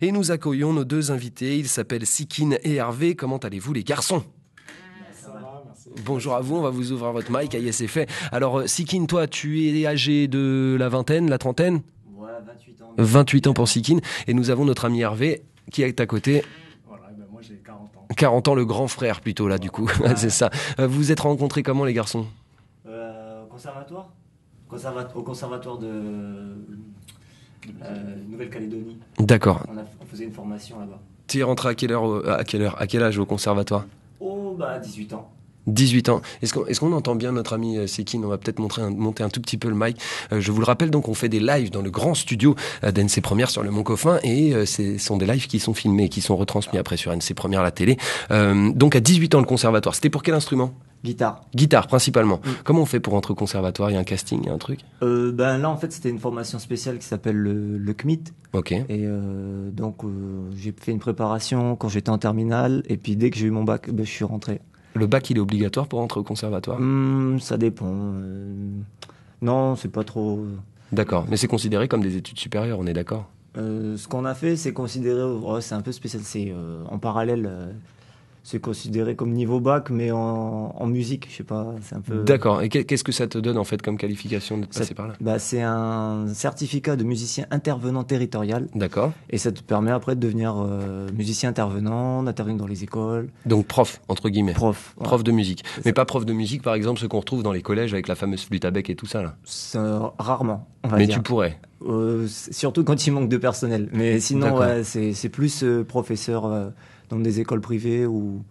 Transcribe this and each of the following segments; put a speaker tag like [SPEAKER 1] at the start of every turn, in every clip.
[SPEAKER 1] Et nous accueillons nos deux invités, ils s'appellent Sikine et Hervé. Comment allez-vous les garçons ?
[SPEAKER 2] Ça va, merci.
[SPEAKER 1] Bonjour à vous, on va vous ouvrir votre mic, aïe c'est fait. Alors Sikine, toi tu es âgé de la vingtaine, la trentaine ?
[SPEAKER 3] Ouais, 28 ans.
[SPEAKER 1] 28 ans pour Sikine. Et nous avons notre ami Hervé qui est à côté.
[SPEAKER 2] Voilà, ben moi j'ai 40 ans.
[SPEAKER 1] 40 ans, le grand frère plutôt là du coup, c'est ça. Vous vous êtes rencontrés comment les garçons ?
[SPEAKER 3] Au conservatoire au conservatoire de Nouvelle-Calédonie.
[SPEAKER 1] D'accord.
[SPEAKER 3] On faisait une formation là-bas.
[SPEAKER 1] Tu es rentré à quel âge au conservatoire ?
[SPEAKER 3] Oh, bah 18 ans.
[SPEAKER 1] 18 ans. Est-ce qu'on entend bien notre ami Sikine ? On va peut-être monter un tout petit peu le mic. Je vous le rappelle, donc on fait des lives dans le grand studio d'NC Première sur le Mont Coffin et ce sont des lives qui sont filmés et qui sont retransmis après sur NC Première la télé. Donc à 18 ans le conservatoire. C'était pour quel instrument ?
[SPEAKER 3] Guitare.
[SPEAKER 1] Guitare principalement. Comment on fait pour entrer au conservatoire ? Il y a un casting, il y a un truc ?
[SPEAKER 3] Ben là en fait c'était une formation spéciale qui s'appelle le CMIT.
[SPEAKER 1] Ok.
[SPEAKER 3] Et donc j'ai fait une préparation quand j'étais en terminale et puis dès que j'ai eu mon bac, ben, je suis rentré.
[SPEAKER 1] Le bac il est obligatoire pour entrer au conservatoire ?
[SPEAKER 3] Ça dépend. Non, c'est pas trop.
[SPEAKER 1] D'accord. Mais c'est considéré comme des études supérieures, on est d'accord ?
[SPEAKER 3] Ce qu'on a fait, c'est considéré, c'est un peu spécial, c'est en parallèle, c'est considéré comme niveau bac, mais en musique, je sais pas, c'est un peu.
[SPEAKER 1] D'accord. Et qu'est-ce que ça te donne en fait comme qualification de passer par là ?
[SPEAKER 3] Bah, c'est un certificat de musicien intervenant territorial,
[SPEAKER 1] D'accord.
[SPEAKER 3] et ça te permet après de devenir musicien intervenant, d'intervenir dans les écoles.
[SPEAKER 1] Donc prof, entre guillemets.
[SPEAKER 3] Prof. Ouais.
[SPEAKER 1] Prof de musique. Mais pas prof de musique, par exemple, ceux qu'on retrouve dans les collèges avec la fameuse flûte à bec et tout ça, là.
[SPEAKER 3] Rarement, on va
[SPEAKER 1] Mais
[SPEAKER 3] dire.
[SPEAKER 1] tu pourrais.
[SPEAKER 3] Surtout quand il manque de personnel. Mais sinon, ouais, c'est plus professeur dans des écoles privées ou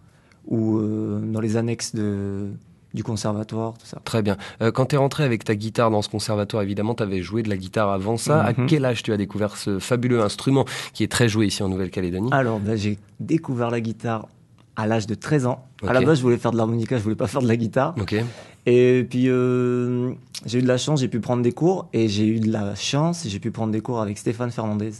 [SPEAKER 3] dans les annexes du conservatoire, tout ça.
[SPEAKER 1] Très bien. Quand tu es rentré avec ta guitare dans ce conservatoire, évidemment, tu avais joué de la guitare avant ça. À quel âge tu as découvert ce fabuleux instrument qui est très joué ici en Nouvelle-Calédonie ?
[SPEAKER 3] Alors, j'ai découvert la guitare à l'âge de 13 ans.
[SPEAKER 1] Okay.
[SPEAKER 3] À la base, je voulais faire de l'harmonica, je voulais pas faire de la guitare.
[SPEAKER 1] Ok.
[SPEAKER 3] Et puis, j'ai eu de la chance, j'ai pu prendre des cours. Et j'ai eu de la chance, j'ai pu prendre des cours avec Stéphane Fernandez.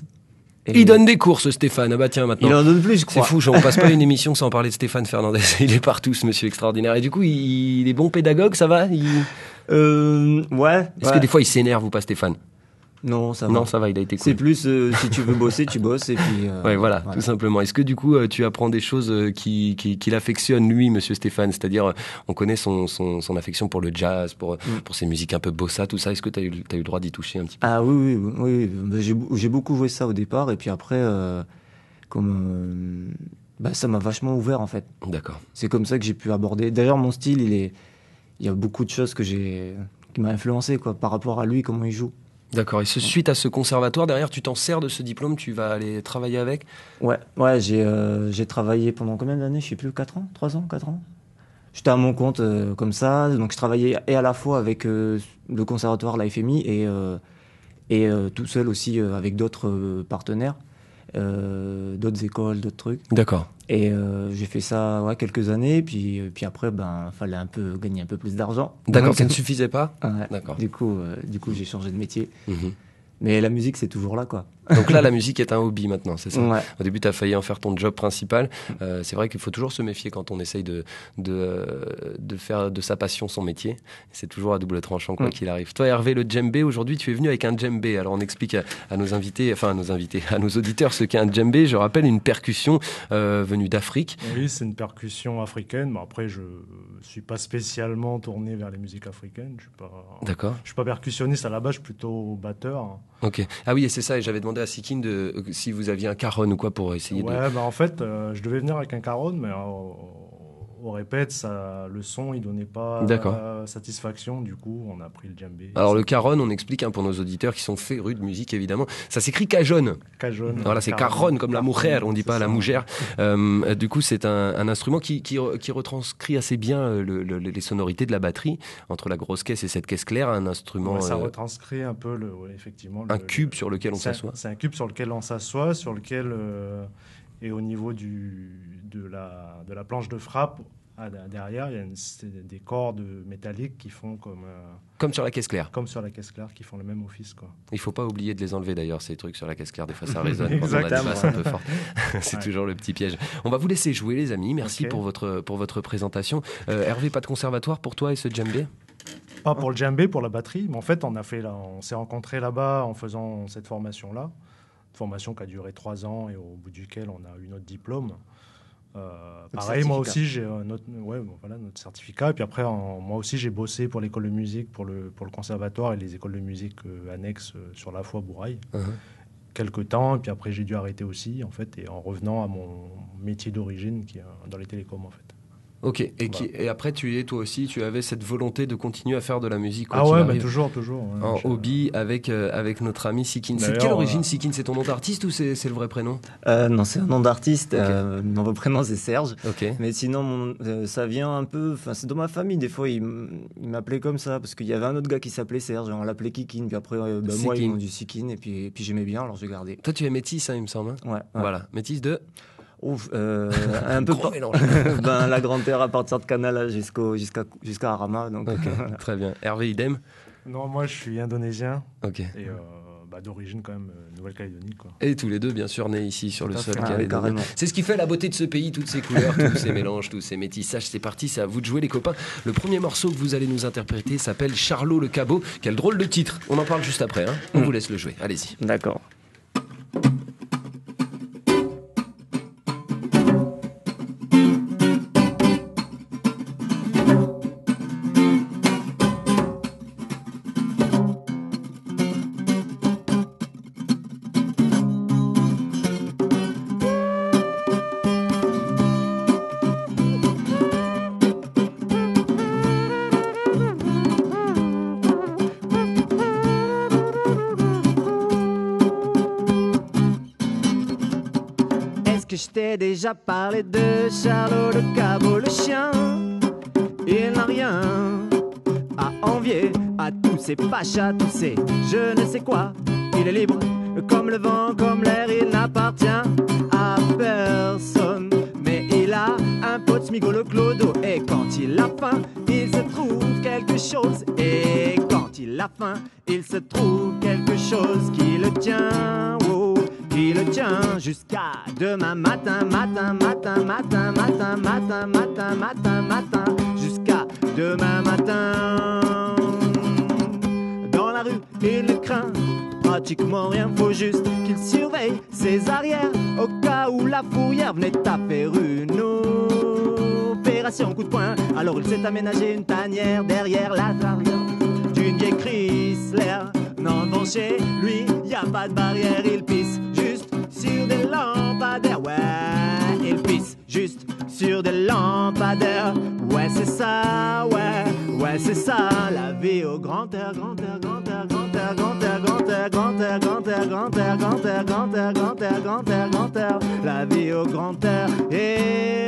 [SPEAKER 3] Et
[SPEAKER 1] il donne des cours, ce Stéphane. Ah bah tiens, maintenant.
[SPEAKER 3] Il en donne plus, je crois.
[SPEAKER 1] C'est fou, on passe pas une émission sans parler de Stéphane Fernandez. Il est partout, ce monsieur extraordinaire. Et du coup, il est bon pédagogue, ça va ?
[SPEAKER 3] Ouais.
[SPEAKER 1] Est-ce que des fois, il s'énerve ou pas, Stéphane ?
[SPEAKER 3] Non, ça va.
[SPEAKER 1] Non, ça va, il a été cool.
[SPEAKER 3] C'est plus, si tu veux bosser, tu bosses. Et puis,
[SPEAKER 1] ouais, voilà, tout simplement. Est-ce que du coup, tu apprends des choses qu'il affectionne, lui, monsieur Stéphane ? C'est-à-dire, on connaît son affection pour le jazz, pour ses musiques un peu bossa, tout ça. Est-ce que tu as eu le droit d'y toucher un petit peu ?
[SPEAKER 3] Ah oui. J'ai beaucoup joué ça au départ. Et puis après, ça m'a vachement ouvert, en fait.
[SPEAKER 1] D'accord.
[SPEAKER 3] C'est comme ça que j'ai pu aborder. D'ailleurs, mon style, il y a beaucoup de choses qui m'a influencé, quoi, par rapport à lui, comment il joue.
[SPEAKER 1] D'accord. Et suite à ce conservatoire, derrière, tu t'en sers de ce diplôme, tu vas aller travailler avec ?
[SPEAKER 3] Ouais, j'ai travaillé pendant combien d'années ? Je sais plus, 4 ans ? 3 ans ? 4 ans ? J'étais à mon compte comme ça, donc je travaillais et à la fois avec le conservatoire, la FMI, et tout seul aussi avec d'autres partenaires, d'autres écoles, d'autres trucs.
[SPEAKER 1] D'accord.
[SPEAKER 3] Et j'ai fait ça quelques années, puis après, fallait gagner un peu plus d'argent.
[SPEAKER 1] D'accord,
[SPEAKER 3] Donc,
[SPEAKER 1] ça ne suffisait pas ?
[SPEAKER 3] Ouais.
[SPEAKER 1] D'accord.
[SPEAKER 3] Du coup, j'ai changé de métier. Mais la musique, c'est toujours là, quoi.
[SPEAKER 1] Donc là, la musique est un hobby maintenant, c'est ça ?
[SPEAKER 3] Ouais.
[SPEAKER 1] Au début, tu as failli en faire ton job principal. C'est vrai qu'il faut toujours se méfier quand on essaye de faire de sa passion son métier. C'est toujours à double tranchant, quoi qu'il arrive. Toi, Hervé, le djembé, aujourd'hui, tu es venu avec un djembé. Alors, on explique à nos auditeurs ce qu'est un djembé. Je rappelle, une percussion venue d'Afrique.
[SPEAKER 2] Oui, c'est une percussion africaine. Mais après, je suis pas spécialement tourné vers les musiques africaines.
[SPEAKER 1] D'accord.
[SPEAKER 2] Je suis pas percussionniste à la base, je suis plutôt batteur.
[SPEAKER 1] Ok. Ah oui, et c'est ça. Et j'avais demandé à Sikine si vous aviez un caron ou quoi pour essayer de...
[SPEAKER 2] Ouais, en fait, je devais venir avec un caron, mais au répète, le son, il donnait pas satisfaction. Du coup, on a pris le djembé.
[SPEAKER 1] Alors, le caron, on explique pour nos auditeurs qui sont férus de musique, évidemment. Ça s'écrit cajon.
[SPEAKER 2] Cajon.
[SPEAKER 1] Voilà, c'est caron comme la mujer, on dit pas la mougère. Du coup, c'est un instrument qui retranscrit assez bien les sonorités de la batterie entre la grosse caisse et cette caisse claire, un instrument.
[SPEAKER 2] Ouais, ça retranscrit un peu effectivement.
[SPEAKER 1] Un cube sur lequel on s'assoit.
[SPEAKER 2] C'est un cube sur lequel on s'assoit, sur lequel et au niveau de la planche de frappe. Derrière, il y a des cordes métalliques qui font
[SPEAKER 1] comme sur la caisse claire.
[SPEAKER 2] Comme sur la caisse claire, qui font le même office, quoi.
[SPEAKER 1] Il faut pas oublier de les enlever d'ailleurs, ces trucs sur la caisse claire. Des fois, ça résonne quand on a des
[SPEAKER 2] Exactement.
[SPEAKER 1] basses un peu fortes. C'est toujours le petit piège. On va vous laisser jouer, les amis. Merci pour votre présentation. Hervé, pas de conservatoire pour toi et ce djembé ?
[SPEAKER 2] Pas pour le djembé, pour la batterie. Mais en fait, on s'est rencontrés là-bas en faisant cette formation-là. formation qui a duré 3 ans et au bout duquel on a eu notre diplôme. Pareil,
[SPEAKER 3] certificat.
[SPEAKER 2] moi aussi j'ai notre certificat. Et puis après, moi aussi j'ai bossé pour l'école de musique, pour le conservatoire et les écoles de musique annexes sur la foi Bourail. Quelques temps, et puis après j'ai dû arrêter aussi, en fait, et en revenant à mon métier d'origine qui est dans les télécoms, en fait.
[SPEAKER 1] Ok, et après toi aussi, tu avais cette volonté de continuer à faire de la musique quoi
[SPEAKER 2] Ah
[SPEAKER 1] qu'il
[SPEAKER 2] ouais,
[SPEAKER 1] arrive,
[SPEAKER 2] toujours.
[SPEAKER 1] en hobby avec notre ami Sikine. C'est de
[SPEAKER 2] D'ailleurs,
[SPEAKER 1] quelle origine Sikine? C'est ton nom d'artiste ou c'est le vrai prénom?
[SPEAKER 3] Non, c'est un nom d'artiste.
[SPEAKER 1] Ok.
[SPEAKER 3] Mon vrai prénom, c'est Serge.
[SPEAKER 1] Ok.
[SPEAKER 3] Mais sinon, ça vient un peu... Enfin, c'est dans ma famille. Des fois, il m'appelait comme ça. Parce qu'il y avait un autre gars qui s'appelait Serge. On l'appelait Kikine. Puis après, moi, ils m'ont dit Sikine. Et puis j'aimais bien, alors j'ai gardé.
[SPEAKER 1] Toi, tu es métisse, hein, il me semble. Hein.
[SPEAKER 3] Ouais.
[SPEAKER 1] Voilà, métisse de...
[SPEAKER 3] Ouf, un peu
[SPEAKER 1] Gros mélange.
[SPEAKER 3] la Grande Terre à partir de Canal jusqu'à Arama. Donc.
[SPEAKER 1] Ok, très bien. Hervé, idem?
[SPEAKER 2] Non, moi je suis indonésien
[SPEAKER 1] Ok.
[SPEAKER 2] et d'origine quand même Nouvelle-Calédonie, quoi.
[SPEAKER 1] Et tous les deux, bien sûr, nés ici sur le sol
[SPEAKER 3] Ah, oui,
[SPEAKER 1] calédonien.
[SPEAKER 3] carrément.
[SPEAKER 1] C'est ce qui fait la beauté de ce pays, toutes ces couleurs, tous ces mélanges, tous ces métissages. C'est parti, c'est à vous de jouer, les copains. Le premier morceau que vous allez nous interpréter s'appelle Charlot le Cabot. Quel drôle de titre. On en parle juste après. Hein. On vous laisse le jouer. Allez-y.
[SPEAKER 3] D'accord. Je t'ai déjà parlé de Charlot le Cabot, le chien. Il n'a rien à envier à tous ces pachas, tous ces je ne sais quoi. Il est libre comme le vent, comme l'air, il n'appartient à personne. Mais il a un pote smigo, le clodo. Et quand il a faim, il se trouve quelque chose. Et quand il a faim, il se trouve quelque chose qui le tient. Oh. Qui le tient jusqu'à demain matin, jusqu'à demain matin. Dans la rue, il ne craint pratiquement rien, faut juste qu'il surveille ses arrières au cas où la fourrière venait à faire une opération coup de poing. Alors il s'est aménagé une tanière derrière la arrière d'une vieille Chrysler. Non, bon, chez lui, y a pas de barrière, il pisse juste sur des lampadaires. Ouais, il pisse juste sur des lampadaires. Ouais, c'est ça, ouais, c'est ça. La vie au grand air, grand air, grand air, grand air, grand air, grand air, grand air, grand air, grand air, grand air, grand air, grand air, grand air, grand air. La vie au grand air. Et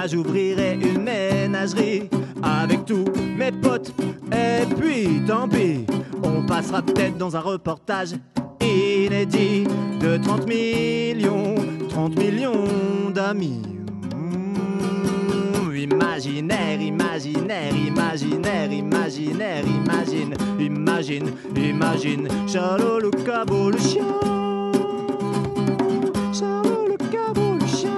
[SPEAKER 3] j'ouvrirai une ménagerie avec tous mes potes. Et puis tant pis, on passera peut-être dans un reportage inédit de 30 millions d'amis. Imaginaire, imaginaire, imaginaire, imaginaire, imagine Charlot le Cabot, le chien. Charlot le Cabot, le chien.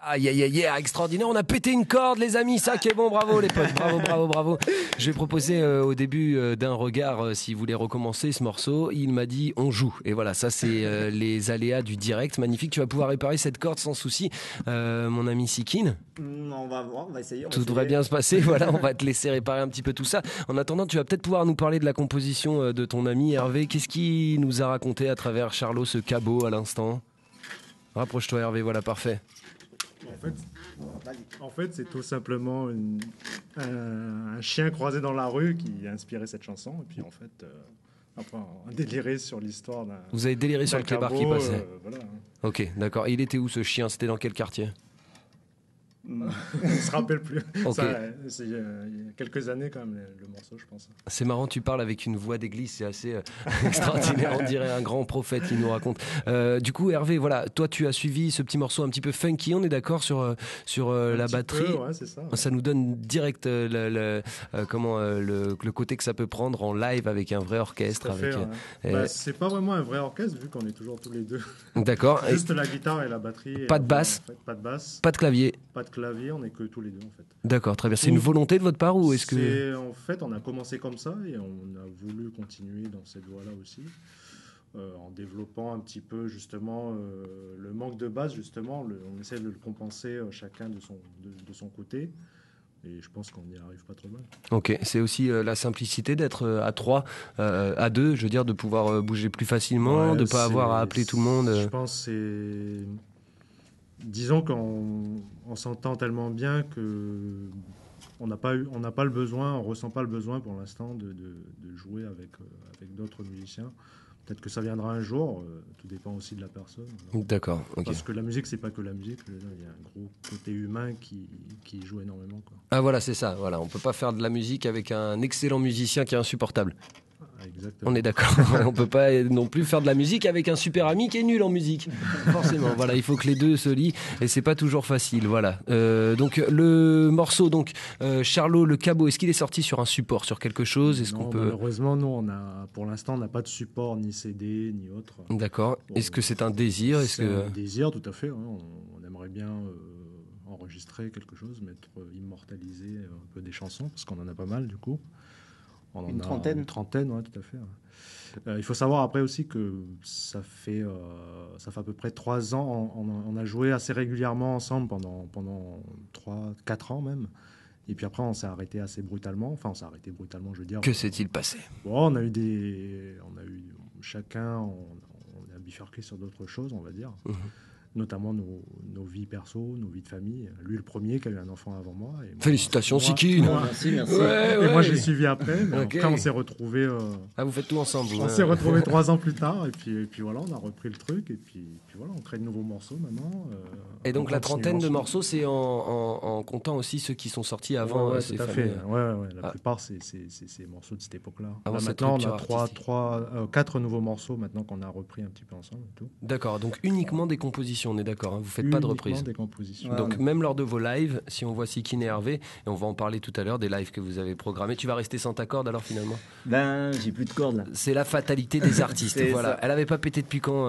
[SPEAKER 1] Aïe, aïe, aïe, extraordinaire. On a pété une corde, les amis. Ça qui est bon. Bravo, les potes. Bravo. Je vais proposer au début d'un regard, si vous voulez recommencer ce morceau. Il m'a dit, on joue. Et voilà, ça, c'est les aléas du direct. Magnifique. Tu vas pouvoir réparer cette corde sans souci, mon ami Sikine.
[SPEAKER 3] On va voir, on va essayer.
[SPEAKER 1] Tout devrait bien se passer. Voilà, on va te laisser réparer un petit peu tout ça. En attendant, tu vas peut-être pouvoir nous parler de la composition de ton ami Hervé. Qu'est-ce qu'il nous a raconté à travers Charlot ce Cabot à l'instant? Rapproche-toi, Hervé. Voilà, parfait.
[SPEAKER 2] En fait, c'est tout simplement un chien croisé dans la rue qui a inspiré cette chanson. Et puis, en fait, après, on a déliré sur l'histoire d'un.
[SPEAKER 1] Vous avez déliré sur le clébard qui passait.
[SPEAKER 2] Voilà.
[SPEAKER 1] Ok, d'accord. Et il était où ce chien? C'était dans quel quartier?
[SPEAKER 2] On se rappelle plus.
[SPEAKER 1] Ok.
[SPEAKER 2] Ça, c'est il y a quelques années quand même le morceau, je pense.
[SPEAKER 1] C'est marrant, tu parles avec une voix d'église, c'est assez extraordinaire. On dirait un grand prophète qui nous raconte. Du coup, Hervé, voilà, toi, tu as suivi ce petit morceau un petit peu funky. On est d'accord sur la batterie.
[SPEAKER 2] Ouais, c'est ça.
[SPEAKER 1] Ça nous donne direct le côté que ça peut prendre en live avec un vrai orchestre.
[SPEAKER 2] Tout à fait,
[SPEAKER 1] avec,
[SPEAKER 2] ouais. C'est pas vraiment un vrai orchestre vu qu'on est toujours tous les deux.
[SPEAKER 1] D'accord.
[SPEAKER 2] Juste la guitare et la batterie.
[SPEAKER 1] Pas de basse.
[SPEAKER 2] En fait. Pas de basse.
[SPEAKER 1] Pas de clavier.
[SPEAKER 2] Pas de clavier, on est que tous les deux en fait.
[SPEAKER 1] D'accord, très bien. C'est une volonté de votre part ou est-ce que...
[SPEAKER 2] En fait, on a commencé comme ça et on a voulu continuer dans cette voie-là aussi. En développant un petit peu justement le manque de base, justement, on essaie de le compenser chacun de son côté. Et je pense qu'on n'y arrive pas trop mal.
[SPEAKER 1] Ok, c'est aussi la simplicité d'être à 3, à 2, je veux dire, de pouvoir bouger plus facilement, de ne pas avoir à appeler tout le monde.
[SPEAKER 2] Je pense que c'est... Disons qu'on s'entend tellement bien que on n'a pas le besoin, on ressent pas le besoin pour l'instant de jouer avec d'autres musiciens. Peut-être que ça viendra un jour, tout dépend aussi de la personne.
[SPEAKER 1] D'accord, ok.
[SPEAKER 2] Parce que la musique, c'est pas que la musique, il y a un gros côté humain qui joue énormément, quoi.
[SPEAKER 1] Ah voilà, c'est ça, voilà. On peut pas faire de la musique avec un excellent musicien qui est insupportable.
[SPEAKER 2] Exactement.
[SPEAKER 1] On est d'accord. On peut pas non plus faire de la musique avec un super ami qui est nul en musique. Forcément, voilà, il faut que les deux se lient et c'est pas toujours facile, voilà. Donc le morceau, Charlot Le Cabot, est-ce qu'il est sorti sur un support, sur quelque chose? Est-ce qu'on peut...
[SPEAKER 2] Malheureusement, non. Pour l'instant, on n'a pas de support, ni CD, ni autre.
[SPEAKER 1] D'accord.
[SPEAKER 2] Bon,
[SPEAKER 1] est-ce que c'est un désir?
[SPEAKER 2] Un désir, tout à fait. Hein. On aimerait bien enregistrer quelque chose, immortaliser un peu des chansons, parce qu'on en a pas mal, du coup.
[SPEAKER 3] Une trentaine.
[SPEAKER 2] Une trentaine, oui, tout à fait. Ouais. Il faut savoir après aussi que ça fait à peu près 3 ans. On a joué assez régulièrement ensemble pendant 3-4 ans même. Et puis après, on s'est arrêté assez brutalement. Enfin, on s'est arrêté brutalement, je veux dire.
[SPEAKER 1] Que s'est-il passé?
[SPEAKER 2] Bon, chacun, on a bifurqué sur d'autres choses, on va dire. Mmh. Notamment nos vies perso, nos vies de famille. Lui, le premier qui a eu un enfant avant moi. Et moi,
[SPEAKER 1] félicitations, Siki.
[SPEAKER 3] Merci.
[SPEAKER 2] Ouais. Et moi, j'ai suivi après. Mais okay. Après, on s'est retrouvés...
[SPEAKER 1] vous faites tout ensemble.
[SPEAKER 2] On s'est retrouvés 3 ans plus tard. Et puis voilà, on a repris le truc. Et puis voilà, on crée de nouveaux morceaux maintenant.
[SPEAKER 1] Et donc, la trentaine de morceaux, c'est en comptant aussi ceux qui sont sortis avant ces fameux...
[SPEAKER 2] fait. Ouais. La plupart, c'est ces morceaux de cette époque-là. Là, maintenant, on a 4 nouveaux morceaux maintenant qu'on a repris un petit peu ensemble. Et tout.
[SPEAKER 1] D'accord, donc uniquement des compositions. On est d'accord, hein, vous faites pas de reprises.
[SPEAKER 2] Des compositions.
[SPEAKER 1] Donc même lors de vos lives, si on voit Sikine et Hervé, et on va en parler tout à l'heure des lives que vous avez programmés, tu vas rester sans ta corde alors finalement?
[SPEAKER 3] Ben j'ai plus de corde là.
[SPEAKER 1] C'est la fatalité des artistes. Voilà. Ça. Elle avait pas pété depuis quand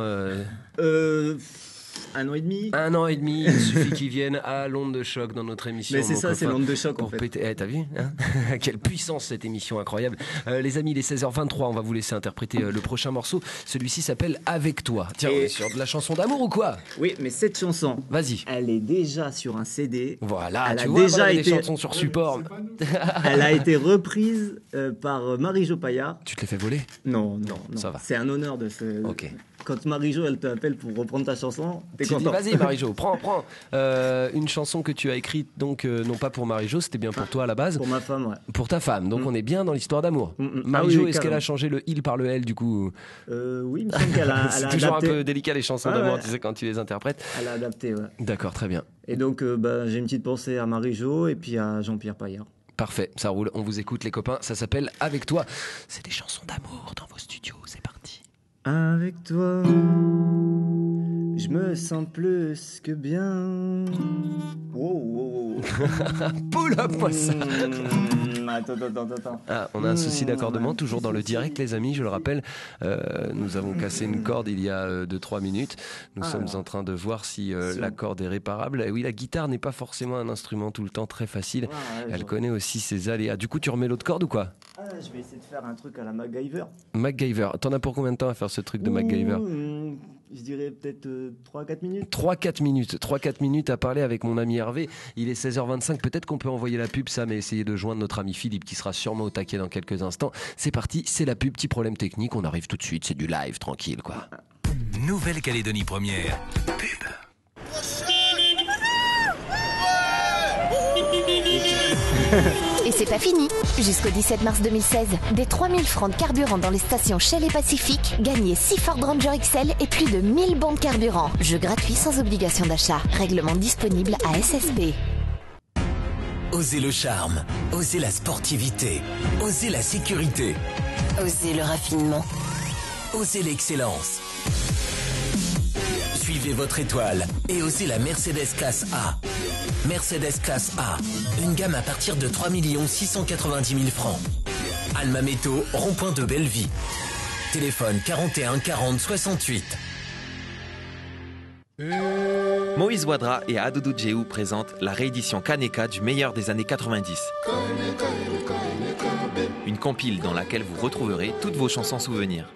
[SPEAKER 3] 1 an et demi.
[SPEAKER 1] 1 an et demi, il suffit qu'ils viennent à l'onde de choc dans notre émission.
[SPEAKER 3] Mais c'est ça, c'est l'onde de choc en fait.
[SPEAKER 1] Péter... t'as vu hein quelle puissance cette émission incroyable. Les amis, il est 16h23, on va vous laisser interpréter le prochain morceau. Celui-ci s'appelle Avec toi. Tiens, on est sur de la chanson d'amour ou quoi?
[SPEAKER 3] Oui, mais cette chanson,
[SPEAKER 1] vas-y.
[SPEAKER 3] Elle est déjà sur un CD.
[SPEAKER 1] Voilà,
[SPEAKER 3] elle
[SPEAKER 1] tu
[SPEAKER 3] a
[SPEAKER 1] vois,
[SPEAKER 3] déjà
[SPEAKER 1] été... des chansons sur support.
[SPEAKER 3] Elle a été reprise par Marie-Jo Payard.
[SPEAKER 1] Tu te l'es fait voler?
[SPEAKER 3] Non,
[SPEAKER 1] ça va.
[SPEAKER 3] C'est un honneur de ce...
[SPEAKER 1] Ok.
[SPEAKER 3] Quand Marie-Jo, elle t'appelle pour reprendre ta chanson, t'es
[SPEAKER 1] content.
[SPEAKER 3] Dis,
[SPEAKER 1] vas-y Marie-Jo, prends. Une chanson que tu as écrite, donc non pas pour Marie-Jo, c'était bien pour toi à la base.
[SPEAKER 3] Pour ma femme, ouais.
[SPEAKER 1] Pour ta femme, donc on est bien dans l'histoire d'amour. Marie-Jo, est-ce qu'elle a changé le il par le elle du coup?
[SPEAKER 3] Oui, il me semble qu'elle a
[SPEAKER 1] c'est toujours adapté. Un peu délicat les chansons d'amour, tu sais, quand tu les interprètes.
[SPEAKER 3] Elle a adapté, ouais.
[SPEAKER 1] D'accord, très bien.
[SPEAKER 3] Et donc, j'ai une petite pensée à Marie-Jo et puis à Jean-Pierre Payard.
[SPEAKER 1] Parfait, ça roule, on vous écoute les copains, ça s'appelle Avec toi. C'est des chansons d'amour dans vos studios, c'est parti.
[SPEAKER 3] Avec toi, je me sens plus que bien.
[SPEAKER 1] Wow. Pull up, moi ça.
[SPEAKER 3] Attends.
[SPEAKER 1] Ah, on a un souci d'accordement, toujours dans le direct, les amis, je le rappelle. Nous avons cassé une corde il y a 2-3 minutes. Nous sommes en train de voir si la corde est réparable. Et oui, la guitare n'est pas forcément un instrument tout le temps très facile. Elle connaît aussi ses aléas. Du coup, tu remets l'autre corde ou quoi?
[SPEAKER 3] Je vais essayer de faire un truc à la MacGyver.
[SPEAKER 1] MacGyver. T'en as pour combien de temps à faire ce truc de MacGyver?
[SPEAKER 3] Je dirais peut-être 3-4 minutes.
[SPEAKER 1] 3-4 minutes à parler avec mon ami Hervé. Il est 16h25. Peut-être qu'on peut envoyer la pub, Sam, et essayer de joindre notre ami Philippe qui sera sûrement au taquet dans quelques instants. C'est parti, c'est la pub. Petit problème technique. On arrive tout de suite. C'est du live, tranquille, quoi.
[SPEAKER 4] Nouvelle-Calédonie première. Pub.
[SPEAKER 5] Et c'est pas fini. Jusqu'au 17 mars 2016, des 3000 francs de carburant dans les stations Shell et Pacifique, gagnez 6 Ford Ranger XL et plus de 1000 bons de carburant. Jeu gratuit sans obligation d'achat. Règlement disponible à SSB.
[SPEAKER 4] Osez le charme, osez la sportivité, osez la sécurité,
[SPEAKER 5] Osez le raffinement.
[SPEAKER 4] osez l'excellence. Suivez votre étoile et osez la Mercedes classe A. Mercedes classe A, une gamme à partir de 3 690 000 francs. Alma Métaux, rond-point de Belleville. Téléphone 41 40 68.
[SPEAKER 6] Moïse Wadra et Adoudou Djéhou présentent la réédition Kaneka du meilleur des années 90. Une compile dans laquelle vous retrouverez toutes vos chansons souvenirs.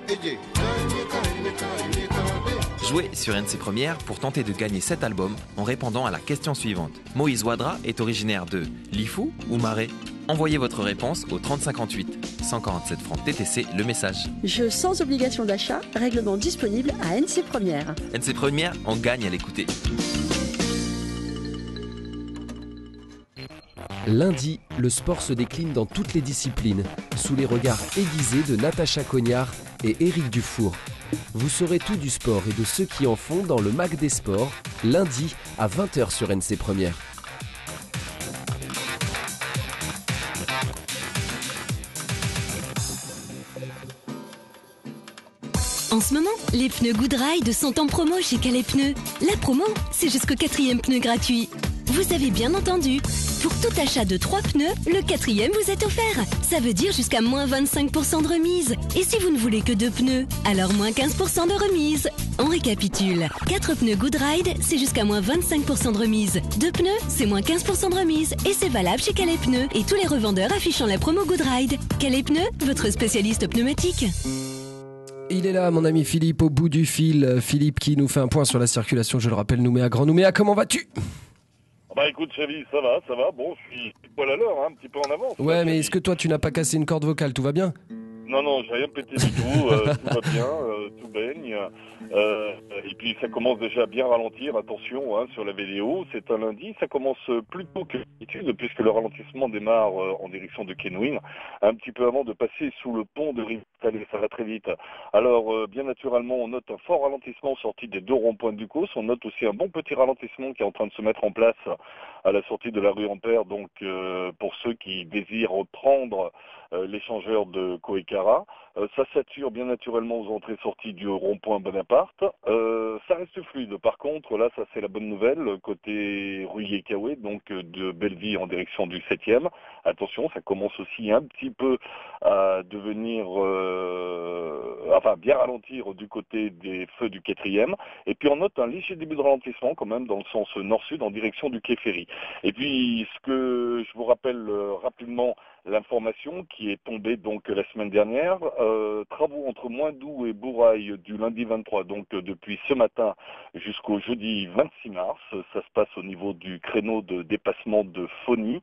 [SPEAKER 6] Jouez sur NC Première pour tenter de gagner cet album en répondant à la question suivante. Moïse Wadra est originaire de Lifou ou Marais? Envoyez votre réponse au 3058. 147 francs TTC, le message.
[SPEAKER 7] Jeu sans obligation d'achat, règlement disponible à NC Première.
[SPEAKER 6] NC Première, on gagne à l'écouter.
[SPEAKER 8] Lundi, le sport se décline dans toutes les disciplines, sous les regards aiguisés de Natacha Cognard et Éric Dufour. Vous saurez tout du sport et de ceux qui en font dans le Mac des Sports, lundi à 20h sur NC Première.
[SPEAKER 9] En ce moment, les pneus Goodride sont en promo chez Calais Pneus. La promo, c'est jusqu'au 4e pneu gratuit. Vous avez bien entendu. Pour tout achat de 3 pneus, le 4e vous est offert. Ça veut dire jusqu'à moins 25% de remise. Et si vous ne voulez que 2 pneus, alors moins 15% de remise. On récapitule. 4 pneus Goodride, c'est jusqu'à moins 25% de remise. 2 pneus, c'est moins 15% de remise. Et c'est valable chez Calais Pneus et tous les revendeurs affichant la promo Goodride. Calais Pneus, votre spécialiste pneumatique.
[SPEAKER 8] Il est là, mon ami Philippe, au bout du fil. Philippe qui nous fait un point sur la circulation, je le rappelle, Nouméa, Grand Nouméa, comment vas-tu ?
[SPEAKER 10] Bah écoute, Chavi, ça va. Bon, je suis un petit poil à l'heure, un petit peu en avance.
[SPEAKER 8] Ouais,
[SPEAKER 10] là,
[SPEAKER 8] mais
[SPEAKER 10] Chavi.
[SPEAKER 8] est-ce que toi, tu n'as pas cassé une corde vocale ? Tout va bien ?
[SPEAKER 10] Non, j'ai rien pété du tout, tout va bien, tout baigne. Et puis ça commence déjà à bien ralentir, attention sur la vidéo, c'est un lundi, ça commence plus tôt que d'habitude puisque le ralentissement démarre en direction de Kenwyn, un petit peu avant de passer sous le pont de Rive-Calais, ça va très vite. Alors bien naturellement on note un fort ralentissement sorti des 2 ronds-points du Causse, on note aussi un bon petit ralentissement qui est en train de se mettre en place à la sortie de la rue Ampère, donc pour ceux qui désirent reprendre l'échangeur de Koekara. Ça sature bien naturellement aux entrées-sorties du rond-point Bonaparte. Ça reste fluide. Par contre, là, ça c'est la bonne nouvelle, côté rue Yekawe, donc de Belleville en direction du 7e. Attention, ça commence aussi un petit peu à devenir, bien ralentir du côté des feux du 4e. Et puis on note un léger début de ralentissement quand même dans le sens nord-sud en direction du quai Ferry. Et puis ce que je vous rappelle rapidement, l'information qui est tombée donc la semaine dernière, travaux entre Moindou et Bourail du lundi 23, donc depuis ce matin jusqu'au jeudi 26 mars. Ça se passe au niveau du créneau de dépassement de Fauny.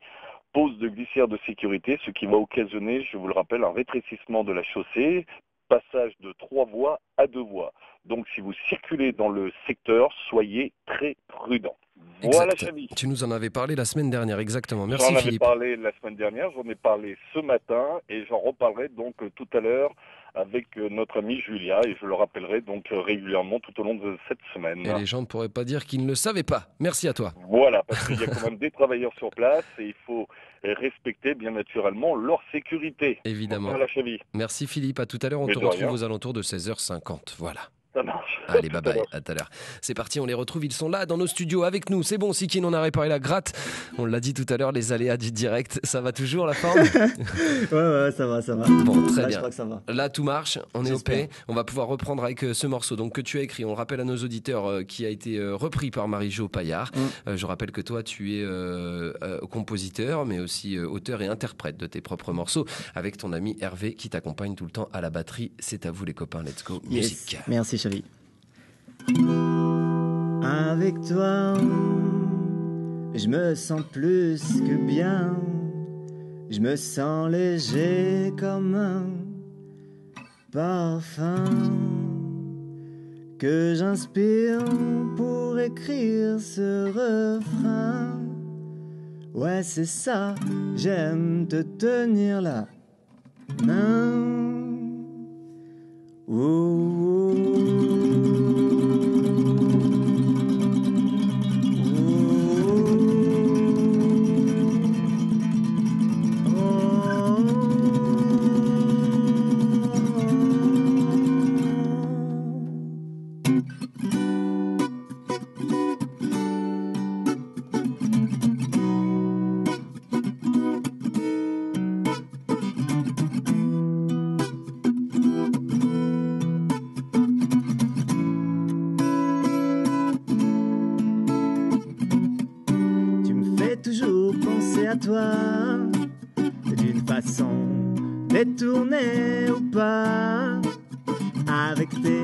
[SPEAKER 10] Pose de glissière de sécurité, ce qui va occasionner, je vous le rappelle, un rétrécissement de la chaussée, passage de 3 voies à 2 voies. Donc si vous circulez dans le secteur, soyez très prudents. Voilà, Chavi.
[SPEAKER 8] Tu nous en avais parlé la semaine dernière, exactement. Merci Philippe.
[SPEAKER 10] J'en avais parlé la semaine dernière, j'en ai parlé ce matin et j'en reparlerai donc tout à l'heure avec notre amie Julia et je le rappellerai donc régulièrement tout au long de cette semaine.
[SPEAKER 8] Et les gens ne pourraient pas dire qu'ils ne le savaient pas. Merci à toi.
[SPEAKER 10] Voilà, parce qu'il y a quand même des travailleurs sur place et il faut respecter bien naturellement leur sécurité.
[SPEAKER 8] Évidemment.
[SPEAKER 10] Voilà, Chavi.
[SPEAKER 8] Merci Philippe, à tout à l'heure. On te retrouve aux alentours de 16h50. Voilà.
[SPEAKER 10] Ça marche.
[SPEAKER 8] Allez, bye bye, à tout à l'heure. C'est parti, on les retrouve, ils sont là dans nos studios avec nous. C'est bon, Sikin, on a réparé la gratte. On l'a dit tout à l'heure, les aléas du direct, ça va toujours la forme ?
[SPEAKER 3] Ouais, ça va.
[SPEAKER 8] Bon, très
[SPEAKER 3] là,
[SPEAKER 8] bien.
[SPEAKER 3] Je crois que ça va.
[SPEAKER 8] Là, tout marche, on est OP. On va pouvoir reprendre avec ce morceau donc, que tu as écrit. On le rappelle à nos auditeurs qui a été repris par Marie-Jo Paillard. Je rappelle que toi, tu es compositeur, mais aussi auteur et interprète de tes propres morceaux avec ton ami Hervé qui t'accompagne tout le temps à la batterie. C'est à vous les copains, let's go, musique.
[SPEAKER 3] Yes. Merci Chavi. Avec toi, je me sens plus que bien. Je me sens léger comme un parfum que j'inspire pour écrire ce refrain. Ouais, c'est ça, j'aime te tenir la main. à toi d'une façon détournée ou pas, avec tes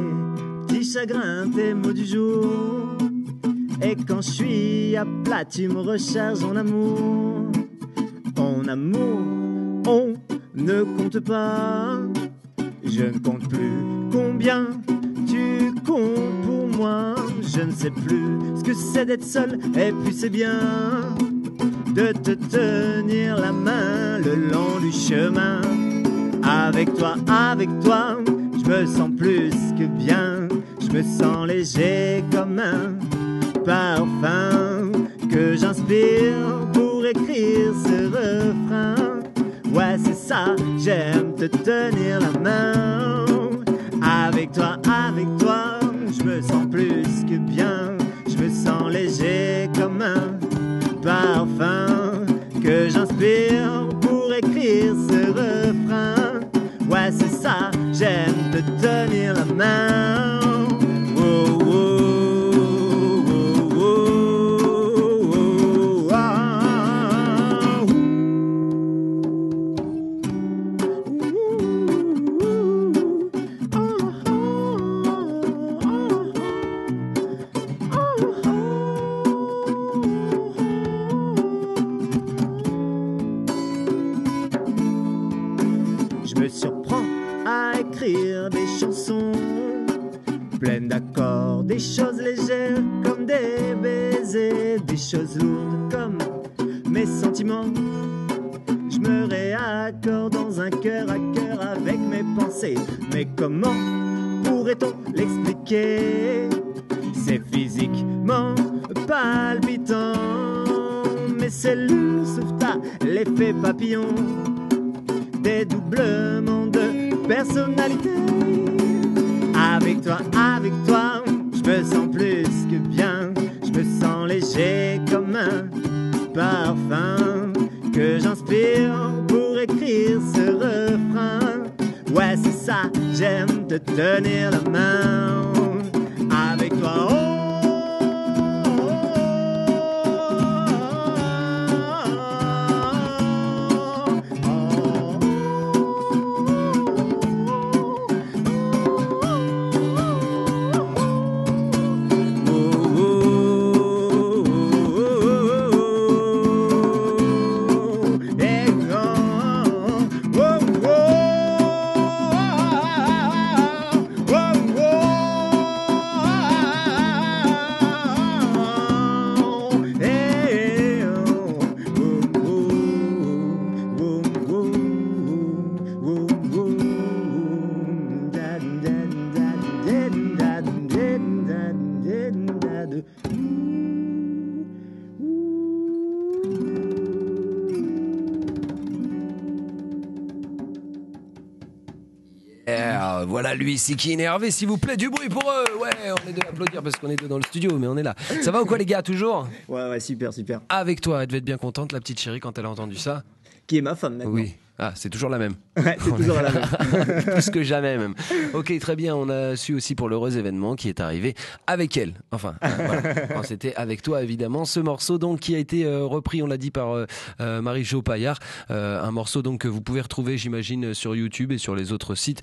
[SPEAKER 3] petits chagrins, tes mots du jour. Et quand je suis à plat, tu me recharges en amour. En amour, on ne compte pas. Je ne compte plus combien tu comptes pour moi. Je ne sais plus ce que c'est d'être seul. Et puis c'est bien de te tenir la main le long du chemin. Avec toi, je me sens plus que bien. Je me sens léger comme un parfum que j'inspire pour écrire ce refrain. Ouais, c'est ça, j'aime te tenir la main. Avec toi, je me sens plus que bien. Je me sens léger comme un parfum que j'inspire pour écrire ce refrain. Ouais, c'est ça, j'aime te tenir la main. Oh, oh, oh, oh, oh, ah, Je me surprends à écrire des chansons pleines d'accords, des choses légères comme des baisers, des choses lourdes comme mes sentiments. Je me réaccorde dans un cœur à cœur avec mes pensées. Mais comment pourrait-on l'expliquer? C'est physiquement palpitant. Mes cellules souffrent à l'effet papillon, des doublements de personnalité. Avec toi, je me sens plus que bien. Je me sens léger comme un parfum que j'inspire pour écrire ce refrain. Ouais, c'est ça, j'aime te tenir la main. Avec toi, oh.
[SPEAKER 8] Voilà lui, c'est qui est énervé, s'il vous plaît, du bruit pour eux. Ouais, on est deux à applaudir parce qu'on est deux dans le studio, mais on est là. Ça va ou quoi les gars, toujours?
[SPEAKER 3] Ouais, super.
[SPEAKER 8] Avec toi, elle devait être bien contente, la petite chérie, quand elle a entendu ça.
[SPEAKER 3] Qui est ma femme maintenant.
[SPEAKER 8] Oui. Ah, c'est toujours la même.
[SPEAKER 3] Ouais, c'est toujours la même.
[SPEAKER 8] Plus que jamais même. Ok, très bien. On a su aussi pour l'heureux événement qui est arrivé avec elle. Enfin, voilà. Quand c'était avec toi, évidemment. Ce morceau donc qui a été repris, on l'a dit, par Marie-Jo Paillard. Un morceau donc que vous pouvez retrouver, j'imagine, sur YouTube et sur les autres sites.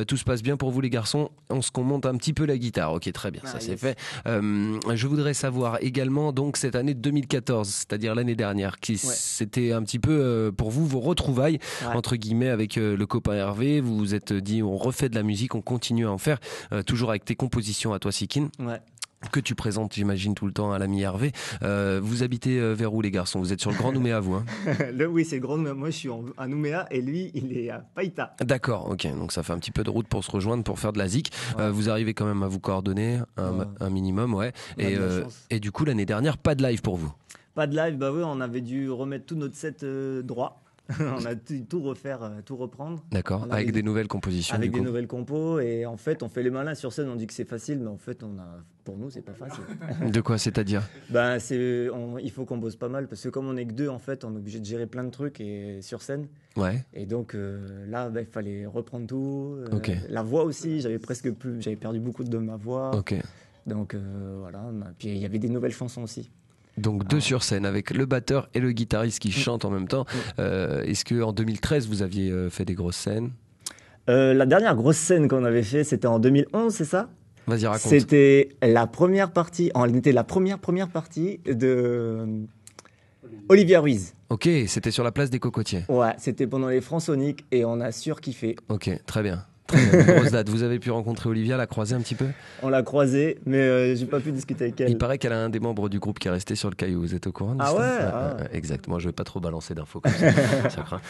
[SPEAKER 8] Tout se passe bien pour vous les garçons. On monte un petit peu la guitare. Ok, très bien, ça c'est fait. Je voudrais savoir également donc cette année 2014, c'est-à-dire l'année dernière, qui c'était un petit peu pour vous vos retrouvailles. Entre guillemets avec le copain Hervé, vous vous êtes dit on refait de la musique, on continue à en faire, toujours avec tes compositions à toi Sikine. Que tu présentes, j'imagine, tout le temps à l'ami Hervé. Vous habitez vers où, les garçons? Vous êtes sur le Grand Nouméa, vous hein?
[SPEAKER 3] Oui, c'est le Grand Nouméa. Moi, je suis à Nouméa et lui, il est à Païta.
[SPEAKER 8] D'accord, ok. Donc, ça fait un petit peu de route pour se rejoindre, pour faire de la zik. Vous arrivez quand même à vous coordonner un minimum, ouais. Et du coup, l'année dernière, pas de live pour vous?
[SPEAKER 3] Pas de live, bah oui, on avait dû remettre tout notre set droit. On a tout refaire, tout reprendre.
[SPEAKER 8] D'accord, avec des nouvelles compositions.
[SPEAKER 3] Avec des nouvelles compos, et en fait, on fait les malins sur scène, on dit que c'est facile, mais en fait, pour nous, c'est pas facile.
[SPEAKER 8] De quoi, c'est-à-dire?
[SPEAKER 3] Il faut qu'on bosse pas mal, parce que comme on est que deux, en fait, on est obligé de gérer plein de trucs sur scène.
[SPEAKER 8] Ouais.
[SPEAKER 3] Et donc là, il fallait reprendre tout. La voix aussi, j'avais perdu beaucoup de ma voix.
[SPEAKER 8] Ok.
[SPEAKER 3] Donc voilà, puis il y avait des nouvelles chansons aussi.
[SPEAKER 8] Donc 2 sur scène avec le batteur et le guitariste qui chantent en même temps. Est-ce qu'en 2013, vous aviez fait des grosses scènes ?
[SPEAKER 3] La dernière grosse scène qu'on avait fait, c'était en 2011, c'est ça ?
[SPEAKER 8] Vas-y, raconte.
[SPEAKER 3] C'était la première partie, on était la première partie de Olivia Ruiz.
[SPEAKER 8] Ok, c'était sur la place des Cocotiers.
[SPEAKER 3] Ouais, c'était pendant les Fransoniques et on a surkiffé.
[SPEAKER 8] Ok, très bien. Grosse date. Vous avez pu rencontrer Olivia, la croiser un petit peu ?
[SPEAKER 3] On l'a croisée, mais j'ai pas pu discuter avec elle.
[SPEAKER 8] Il paraît qu'elle a un des membres du groupe qui est resté sur le caillou. Vous êtes au courant de ça ? Exactement. Je vais pas trop balancer d'infos comme ça. Ça craint.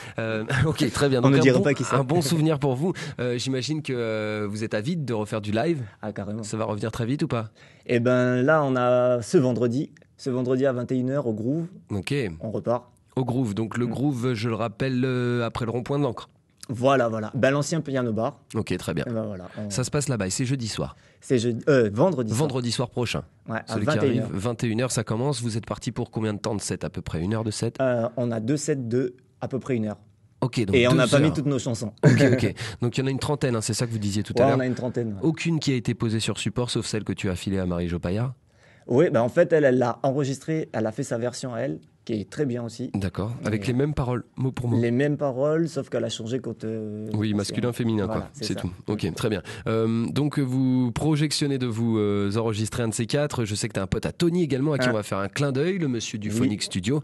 [SPEAKER 8] Ok, très bien. Donc,
[SPEAKER 3] on ne dira pas qui c'est.
[SPEAKER 8] Un bon souvenir pour vous. J'imagine que vous êtes avide de refaire du live.
[SPEAKER 3] Ah, carrément.
[SPEAKER 8] Ça va revenir très vite ou pas ?
[SPEAKER 3] Eh ben là, on a ce vendredi à 21h au Groove.
[SPEAKER 8] Ok.
[SPEAKER 3] On repart.
[SPEAKER 8] Au Groove. Donc le Groove, je le rappelle, après le rond-point de l'Ancre.
[SPEAKER 3] Voilà. Ben, l'ancien piano bar.
[SPEAKER 8] Ok, très bien.
[SPEAKER 3] Ben, voilà,
[SPEAKER 8] Ça se passe là-bas et c'est jeudi soir.
[SPEAKER 3] C'est vendredi soir.
[SPEAKER 8] Vendredi soir prochain.
[SPEAKER 3] Ouais,
[SPEAKER 8] celui
[SPEAKER 3] à 21h.
[SPEAKER 8] Qui arrive, 21h, ça commence. Vous êtes parti pour combien de temps de set à peu près ? 1 heure de set ?
[SPEAKER 3] On a 2 sets de à peu près 1 heure.
[SPEAKER 8] Okay, donc
[SPEAKER 3] et on n'a pas
[SPEAKER 8] heures.
[SPEAKER 3] mis toutes nos chansons.
[SPEAKER 8] Ok. Donc il y en a une trentaine, c'est ça que vous disiez tout à l'heure ?
[SPEAKER 3] On a une trentaine. Ouais.
[SPEAKER 8] Aucune qui a été posée sur support, sauf celle que tu as filée à Marie-Jo Paillard ?
[SPEAKER 3] Oui, en fait, elle l'a enregistrée, elle a fait sa version à elle, qui est très bien aussi.
[SPEAKER 8] D'accord, avec les mêmes paroles, mot pour mot.
[SPEAKER 3] Les mêmes paroles, sauf qu'elle a changé quand...
[SPEAKER 8] oui, masculin, féminin, voilà, quoi. C'est tout. Ok, très bien. Donc, vous projectionnez de vous enregistrer un de ces 4. Je sais que tu as un pote à Tony également, à qui on va faire un clin d'œil, le monsieur du Phonic Studio,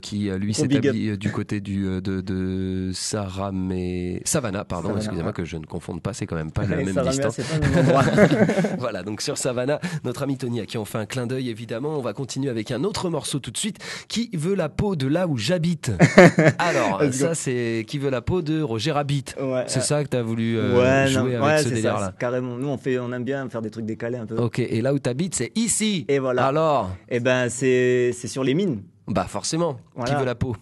[SPEAKER 8] qui, lui, s'établit du côté de Savannah, pardon, excusez-moi que je ne confonde pas, c'est quand même pas la même distance.
[SPEAKER 3] C'est pas le même endroit.
[SPEAKER 8] Voilà, donc sur Savannah, notre ami Tony, à qui on fait un clin d'œil, évidemment. On va continuer avec un autre morceau tout de suite, Qui veut la peau de là où j'habite. Alors, ça, c'est Qui veut la peau de Roger Rabbit. Ouais, c'est ça que tu as voulu jouer avec ce délire-là.
[SPEAKER 3] Carrément. Nous, on aime bien faire des trucs décalés un peu.
[SPEAKER 8] Ok, et là où tu habites, c'est ici.
[SPEAKER 3] Et voilà.
[SPEAKER 8] Alors
[SPEAKER 3] c'est sur les mines.
[SPEAKER 8] Bah forcément, voilà. Qui veut la peau.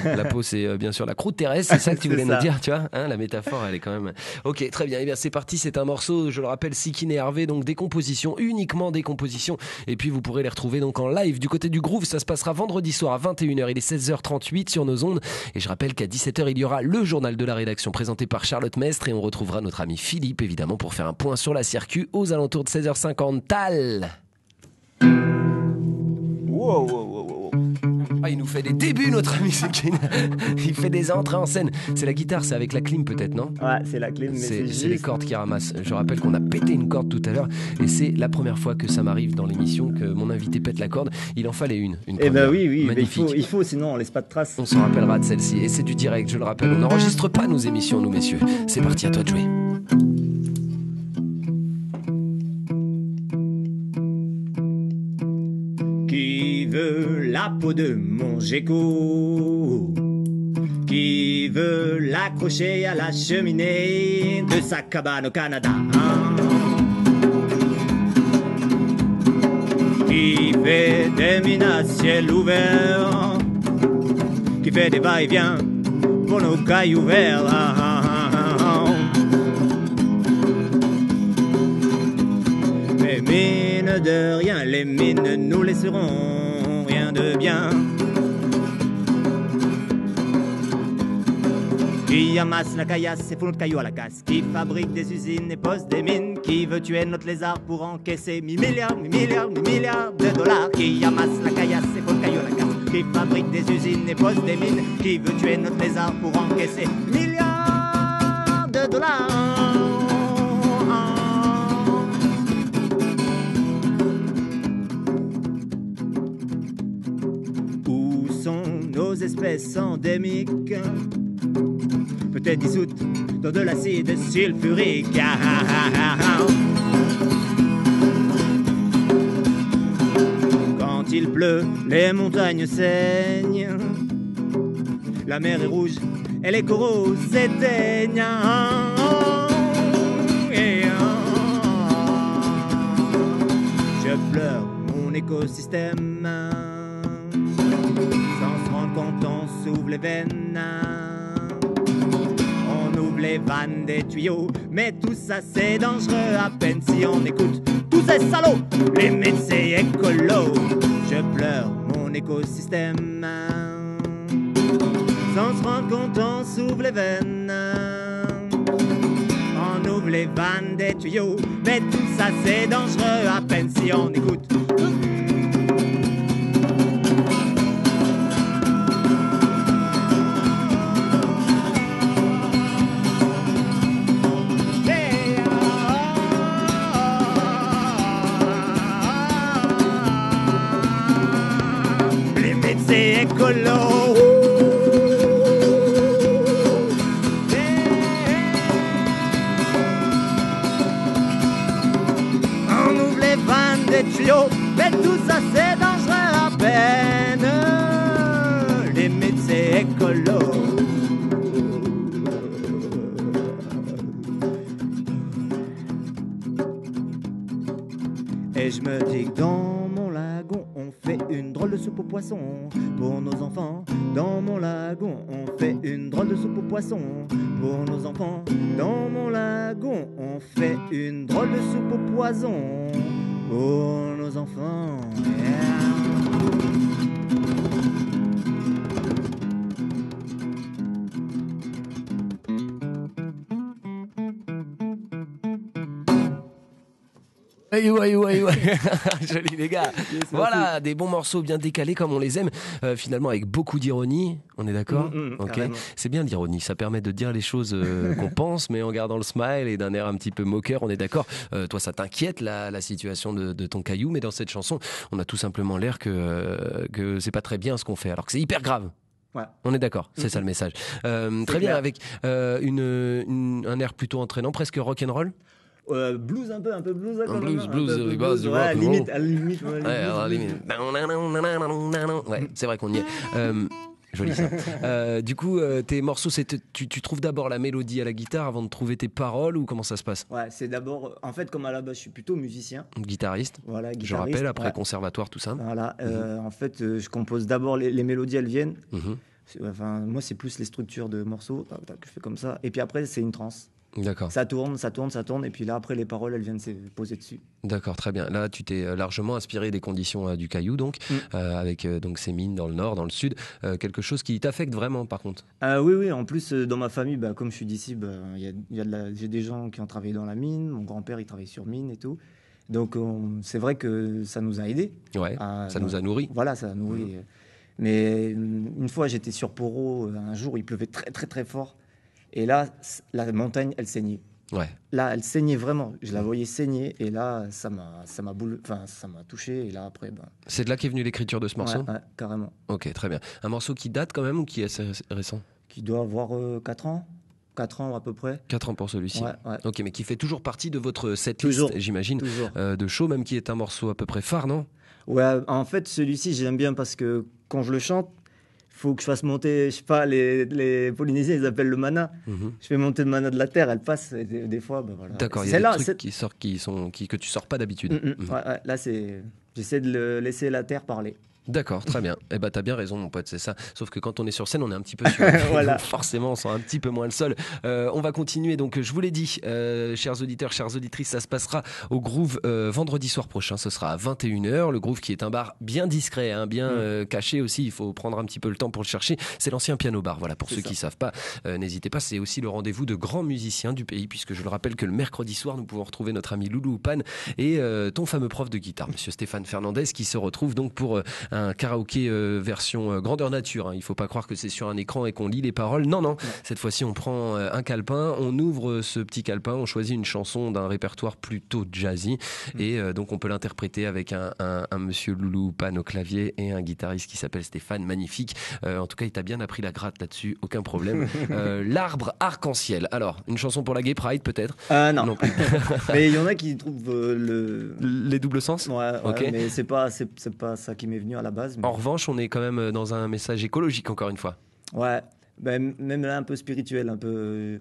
[SPEAKER 8] La peau, c'est bien sûr la croûte terrestre, c'est ça que tu voulais nous dire, tu vois, la métaphore, elle est quand même... Ok, très bien, et bien c'est parti, c'est un morceau, je le rappelle, Sikin et Hervé, donc des compositions, uniquement des compositions, et puis vous pourrez les retrouver donc en live du côté du Groove, ça se passera vendredi soir à 21h, il est 16h38 sur nos ondes, et je rappelle qu'à 17h, il y aura le journal de la rédaction présenté par Charlotte Mestre, et on retrouvera notre ami Philippe, évidemment, pour faire un point sur la circuit aux alentours de 16h50. Tal.
[SPEAKER 3] Wow.
[SPEAKER 8] Ah, il nous fait des débuts, notre ami Sikin. Il fait des entrées en scène. C'est la guitare, c'est avec la clim peut-être, non ?
[SPEAKER 3] Ouais, c'est la clim, mais
[SPEAKER 8] c'est les cordes qui ramassent. Je rappelle qu'on a pété une corde tout à l'heure, et c'est la première fois que ça m'arrive dans l'émission que mon invité pète la corde. Il en fallait une
[SPEAKER 3] Eh ben oui,
[SPEAKER 8] magnifique.
[SPEAKER 3] Il faut, sinon on laisse pas de traces.
[SPEAKER 8] On s'en rappellera de celle-ci, et c'est du direct, je le rappelle. On n'enregistre pas nos émissions, nous messieurs. C'est parti, à toi de jouer.
[SPEAKER 3] Qui veut la peau de mon gecko? Qui veut l'accrocher à la cheminée de sa cabane au Canada? Qui fait des mines à ciel ouvert? Qui fait des va-et-vient pour nos cailloux verts? Les mines de rien, les mines nous laisseront rien de bien. Qui amasse la caillasse et fout notre caillou à la casse. Qui fabrique des usines et pose des mines. Qui veut tuer notre lézard pour encaisser milliards de dollars. Qui amasse la caillasse et fout notre caillou à la casse. Qui fabrique des usines et pose des mines. Qui veut tuer notre lézard pour encaisser milliards de dollars. Où sont nos espèces endémiques? Peut-être dissoute dans de l'acide sulfurique. Quand il pleut, les montagnes saignent. La mer est rouge et les coraux s'éteignent. Je pleure mon écosystème. Sans se rendre compte, on s'ouvre les veines. Les vannes des tuyaux, mais tout ça c'est dangereux à peine si on écoute tous ces salauds, les médecins écolos. Je pleure mon écosystème. Sans se rendre compte, on s'ouvre les veines. On ouvre les vannes des tuyaux, mais tout ça c'est dangereux à peine si on écoute. c'est écolo. On ouvre les vannes des tuyaux, mais tout ça c'est dangereux à peine. Les médecins écolos. Et je me dis que dans mon lagon, on fait une drôle de soupe aux poissons pour nos enfants. Dans mon lagon, on fait une drôle de soupe aux poissons pour nos enfants. Dans mon lagon, on fait une drôle de soupe au poison pour nos enfants. Yeah.
[SPEAKER 8] Ouais. Joli les gars. Voilà, des bons morceaux bien décalés comme on les aime, finalement avec beaucoup d'ironie, on est d'accord? Ok. C'est bien l'ironie, ça permet de dire les choses qu'on pense, mais en gardant le smile et d'un air un petit peu moqueur, on est d'accord. Toi, ça t'inquiète la situation de ton caillou, mais dans cette chanson, on a tout simplement l'air que c'est pas très bien ce qu'on fait, alors que c'est hyper grave. Ouais. On est d'accord, c'est ça le message. Très bien, avec un air plutôt entraînant, presque rock'n'roll.
[SPEAKER 3] Blues un peu blues.
[SPEAKER 8] Blues,
[SPEAKER 3] ouais, à la limite.
[SPEAKER 8] Ouais, c'est vrai qu'on y est. Joli ça. Du coup, tes morceaux, tu trouves d'abord la mélodie à la guitare avant de trouver tes paroles ou comment ça se passe?
[SPEAKER 3] Ouais, c'est d'abord, en fait, comme à la base, je suis plutôt musicien.
[SPEAKER 8] Guitariste.
[SPEAKER 3] Voilà, guitariste.
[SPEAKER 8] Je rappelle, après conservatoire, tout ça.
[SPEAKER 3] Voilà, en fait, je compose d'abord les mélodies, elles viennent. Enfin, moi, c'est plus les structures de morceaux que je fais comme ça. Et puis après, c'est une trance. D'accord. Ça tourne, et puis là, après, les paroles, elles viennent se poser dessus.
[SPEAKER 8] D'accord, très bien. Là, tu t'es largement inspiré des conditions du caillou, donc, avec donc ces mines dans le nord, dans le sud. Quelque chose qui t'affecte vraiment, par contre?
[SPEAKER 3] Oui. En plus, dans ma famille, comme je suis d'ici, j'ai des gens qui ont travaillé dans la mine. Mon grand-père, il travaille sur mine et tout. Donc, c'est vrai que ça nous a aidés.
[SPEAKER 8] Ouais, ça nous a nourris.
[SPEAKER 3] Voilà, ça a nourri. Mais une fois, j'étais sur Poro. Un jour, il pleuvait très, très, très fort. Et là, la montagne, elle saignait. Ouais. Là, elle saignait vraiment. Je la voyais saigner. Et là, ça m'a touché. Et là, après,
[SPEAKER 8] C'est de là qu'est venue l'écriture de ce morceau?
[SPEAKER 3] Ouais, carrément.
[SPEAKER 8] Ok, très bien. Un morceau qui date quand même ou qui est assez récent?
[SPEAKER 3] Qui doit avoir 4 ans. 4 ans à peu près.
[SPEAKER 8] 4 ans pour celui-ci.
[SPEAKER 3] Ouais.
[SPEAKER 8] Ok, mais qui fait toujours partie de votre setlist, j'imagine. De Show, même qui est un morceau à peu près phare, non?
[SPEAKER 3] Ouais, en fait, celui-ci, j'aime bien parce que quand je le chante, faut que je fasse monter, je sais pas, les Polynésiens, ils appellent le mana. Je fais monter le mana de la terre, elle passe, et des fois, voilà.
[SPEAKER 8] D'accord, il y a des trucs que tu sors pas d'habitude.
[SPEAKER 3] Ouais, là, j'essaie de laisser la terre parler.
[SPEAKER 8] D'accord, très bien. Eh ben, t'as bien raison, mon pote, c'est ça. Sauf que quand on est sur scène, on est un petit peu sur
[SPEAKER 3] voilà.
[SPEAKER 8] Forcément, on sent un petit peu moins le sol. On va continuer. Donc, je vous l'ai dit, chers auditeurs, chères auditrices, ça se passera au Groove vendredi soir prochain. Ce sera à 21h. Le Groove qui est un bar bien discret, bien caché aussi. Il faut prendre un petit peu le temps pour le chercher. C'est l'ancien piano bar. Voilà, pour ceux qui savent pas, n'hésitez pas. C'est aussi le rendez-vous de grands musiciens du pays, puisque je le rappelle que le mercredi soir, nous pouvons retrouver notre ami Loulou Pan et ton fameux prof de guitare, monsieur Stéphane Fernandez, qui se retrouve donc pour un karaoké version grandeur nature. Il ne faut pas croire que c'est sur un écran et qu'on lit les paroles. Non. Cette fois-ci, on prend un calepin, on ouvre ce petit calepin, on choisit une chanson d'un répertoire plutôt jazzy et donc on peut l'interpréter avec un monsieur Loulou Pan au clavier et un guitariste qui s'appelle Stéphane, magnifique. En tout cas, il t'a bien appris la gratte là-dessus, aucun problème. L'arbre arc-en-ciel. Alors, une chanson pour la Gay Pride peut-être?
[SPEAKER 3] Non plus. Mais il y en a qui trouvent
[SPEAKER 8] les doubles sens.
[SPEAKER 3] Ouais, okay. Mais c'est pas ça qui m'est venu à la base. Mais...
[SPEAKER 8] En revanche, on est quand même dans un message écologique, encore une fois.
[SPEAKER 3] Ouais, même là, un peu spirituel, un peu...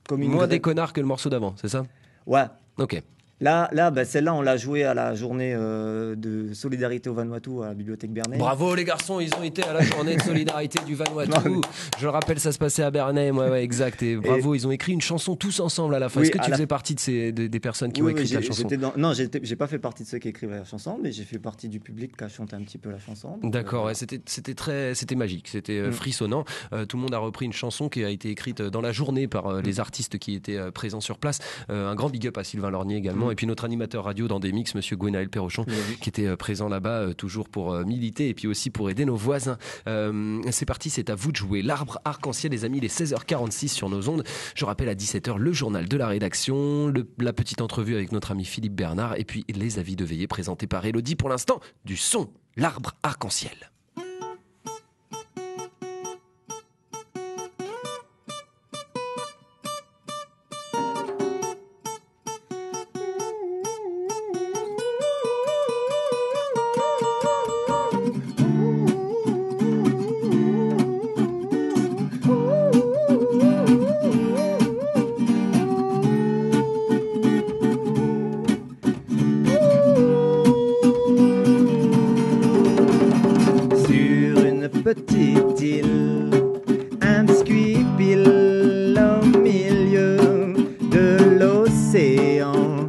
[SPEAKER 8] comme une moins des connards que le morceau d'avant, c'est ça?
[SPEAKER 3] Ouais.
[SPEAKER 8] Ok.
[SPEAKER 3] Là, celle-là, on l'a jouée à la journée de solidarité au Vanuatu à la bibliothèque Bernay.
[SPEAKER 8] Bravo les garçons, ils ont été à la journée de solidarité du Vanuatu. Je le rappelle, ça se passait à Bernay. Ouais, exact. Et bravo, ils ont écrit une chanson tous ensemble à la fin. Est-ce que tu faisais partie des personnes qui ont écrit la chanson?
[SPEAKER 3] Non, j'ai pas fait partie de ceux qui écrivaient la chanson, mais j'ai fait partie du public qui a chanté un petit peu la chanson.
[SPEAKER 8] D'accord, c'était magique, c'était frissonnant. Tout le monde a repris une chanson qui a été écrite dans la journée par les artistes qui étaient présents sur place. Un grand big up à Sylvain Lornier également. Et puis notre animateur radio dans des mix, monsieur Gwenaël Perrochon, qui était présent là-bas, toujours pour militer et puis aussi pour aider nos voisins. C'est parti, c'est à vous de jouer. L'arbre arc-en-ciel, les amis, les 16h46 sur nos ondes. Je rappelle à 17h le journal de la rédaction, la petite entrevue avec notre ami Philippe Bernard et puis les avis de veillée présentés par Elodie. Pour l'instant, du son, l'arbre arc-en-ciel.
[SPEAKER 3] petite île, un biscuit pile au milieu de l'océan.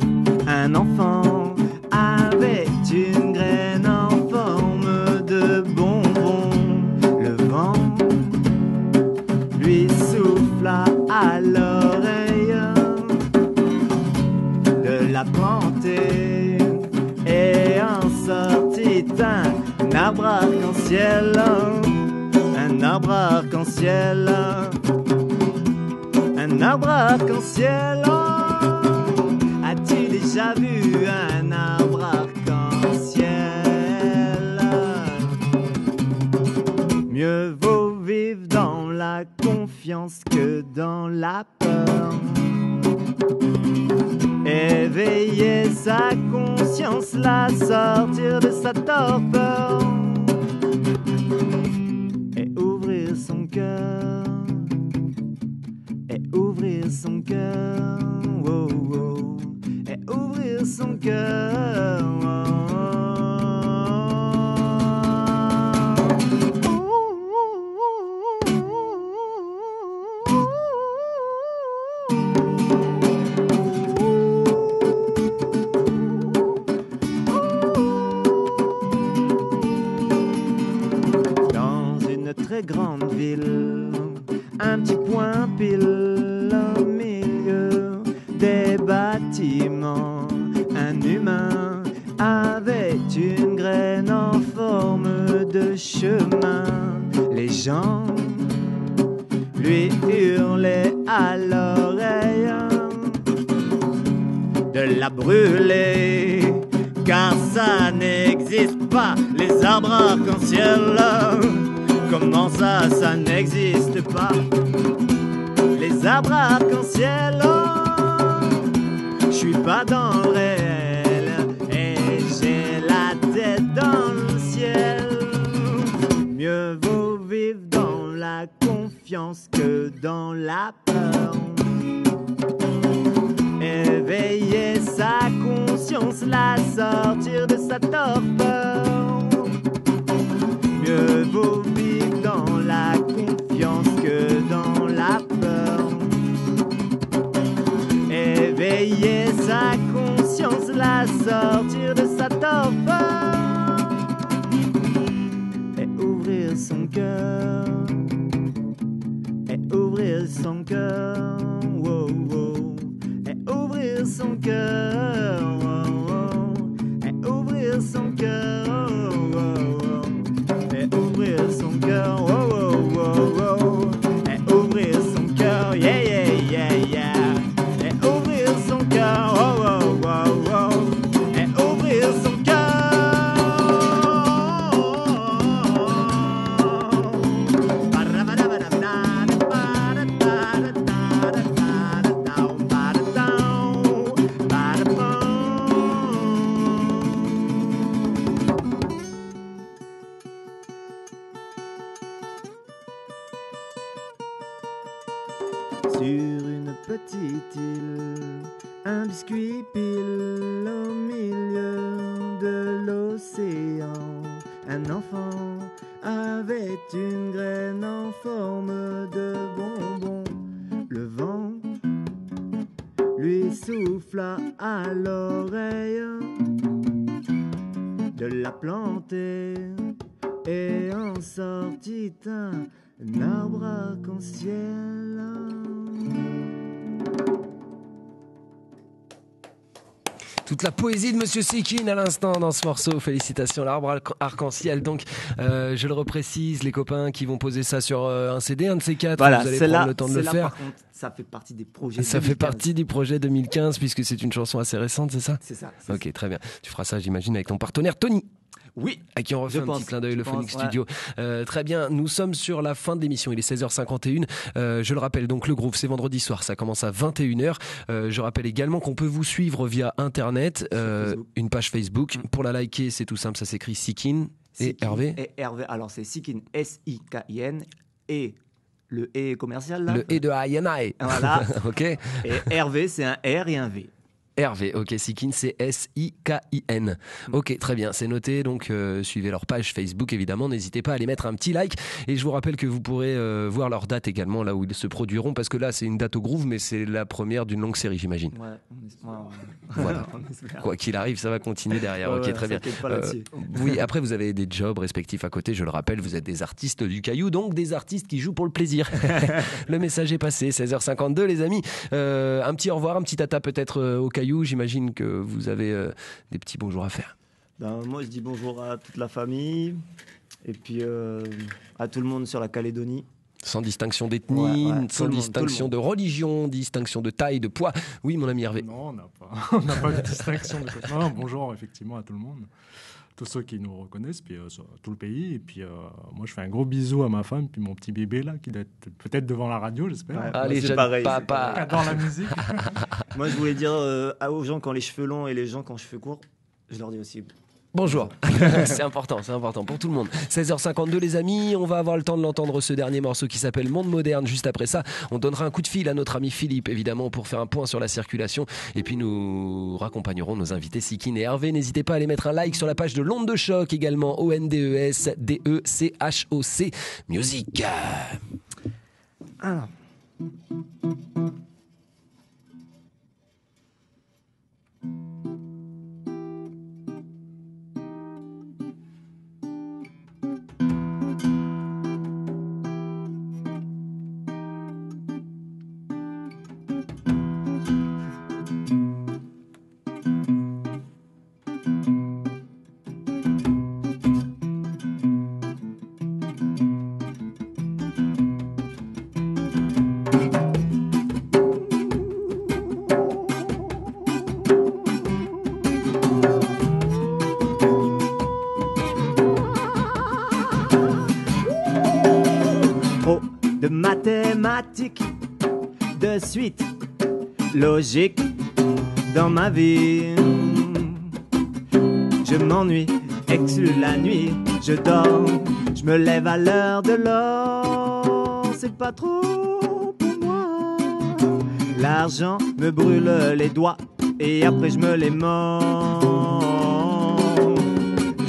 [SPEAKER 3] Un enfant avait une graine en forme de bonbon. Le vent lui souffla à l'oreille de la planter et en sortit un arbre arc-en-ciel, un arbre arc-en-ciel, un arbre arc-en-ciel. As-tu déjà vu un arbre arc-en-ciel? Mieux vaut vivre dans la confiance que dans la peur. Éveiller sa conscience, la sortir de sa torpeur et ouvrir son cœur, et ouvrir son cœur, oh, oh, et ouvrir son cœur. Grande ville, un petit point pile au milieu des bâtiments. Un humain avait une graine en forme de chemin. Les gens lui hurlaient à l'oreille de la brûler, car ça n'existe pas, les arbres arc-en-ciel. Comment ça, ça n'existe pas? Les arbres arc-en-ciel, je suis pas dans le réel et j'ai la tête dans le ciel. Mieux vaut vivre dans la confiance que dans la peur. Éveiller sa conscience, la sortir de sa torpeur. Mieux vaut vivre dans la confiance que dans la peur. Éveiller sa conscience, la sortir de sa torpeur et ouvrir son cœur, et ouvrir son cœur, oh, oh, et ouvrir son cœur, oh, oh, et ouvrir son cœur, oh, oh. Et ouvrir son cœur, oh, oh, oh, oh. Et ouvrir son cœur, yeah, yeah, yeah, yeah. Et ouvrir son cœur, oh, oh, oh, oh. Et ouvrir son cœur. Sur une petite île, un biscuit pile au milieu de l'océan. Un enfant avait une graine en forme de bonbon. Le vent lui souffla à l'oreille de la planter et en sortit un arbre arc-en-ciel.
[SPEAKER 8] Toute la poésie de Monsieur Sekin à l'instant dans ce morceau. Félicitations, l'arbre arc-en-ciel. Donc, je le reprécise, les copains qui vont poser ça sur un CD, un de ces quatre,
[SPEAKER 3] voilà,
[SPEAKER 8] vous allez prendre le temps de le faire.
[SPEAKER 3] Par contre, ça fait partie des projets.
[SPEAKER 8] Ça
[SPEAKER 3] 2015.
[SPEAKER 8] fait partie du projet 2015 puisque c'est une chanson assez récente, c'est ça?
[SPEAKER 3] C'est ça.
[SPEAKER 8] Ok, très bien. Tu feras ça, j'imagine, avec ton partenaire Tony.
[SPEAKER 3] Oui,
[SPEAKER 8] à qui on refait petit clin d'œil, le Phonics Studio. Très bien, nous sommes sur la fin de l'émission, il est 16h51. Je le rappelle, donc le groupe, c'est vendredi soir, ça commence à 21h. Je rappelle également qu'on peut vous suivre via Internet, une page Facebook. Pour la liker, c'est tout simple, ça s'écrit Sikin et Hervé.
[SPEAKER 3] Et Hervé, alors c'est Sikin, S-I-K-I-N, et le E commercial là.
[SPEAKER 8] Le E de Ayanae.
[SPEAKER 3] Voilà.
[SPEAKER 8] Ok.
[SPEAKER 3] Et Hervé, c'est un R et un V.
[SPEAKER 8] Hervé, ok, Sikin, c'est S-I-K-I-N. Ok, très bien, c'est noté, donc suivez leur page Facebook évidemment, n'hésitez pas à les mettre un petit like, et je vous rappelle que vous pourrez voir leur date également, là où ils se produiront, parce que là c'est une date au Groove, mais c'est la première d'une longue série, j'imagine. Voilà, quoi qu'il arrive, ça va continuer derrière, ok, très bien. Oui, après vous avez des jobs respectifs à côté, je le rappelle, vous êtes des artistes du Caillou, donc des artistes qui jouent pour le plaisir. Le message est passé, 16h52 les amis, un petit au revoir, un petit tata peut-être au Caillou. J'imagine que vous avez des petits bonjours à faire.
[SPEAKER 3] Moi, je dis bonjour à toute la famille et puis à tout le monde sur la Calédonie.
[SPEAKER 8] Sans distinction d'ethnie, sans distinction de religion, distinction de taille, de poids. Oui, mon ami Hervé.
[SPEAKER 2] Non, on n'a pas de distinction. Non, bonjour effectivement à tout le monde. Tous ceux qui nous reconnaissent, puis sur tout le pays. Et puis moi, je fais un gros bisou à ma femme, puis mon petit bébé là, qui doit être peut-être devant la radio, j'espère.
[SPEAKER 8] Ouais, allez, jeune papa.
[SPEAKER 2] Qui adore la musique.
[SPEAKER 3] Moi, je voulais dire aux gens qui ont les cheveux longs et les gens qui ont les cheveux courts, je leur dis aussi.
[SPEAKER 8] Bonjour, c'est important pour tout le monde. 16h52 les amis, on va avoir le temps de l'entendre ce dernier morceau qui s'appelle Monde Moderne. Juste après ça, on donnera un coup de fil à notre ami Philippe évidemment pour faire un point sur la circulation et puis nous raccompagnerons nos invités Sikin et Hervé. N'hésitez pas à aller mettre un like sur la page de l'Onde de Choc également, ONDESDECHOC Music.
[SPEAKER 3] Alors. De mathématiques, de suite logique dans ma vie. Je m'ennuie, exclue la nuit, je dors, je me lève à l'heure de l'or. C'est pas trop pour moi. L'argent me brûle les doigts et après je me les mords.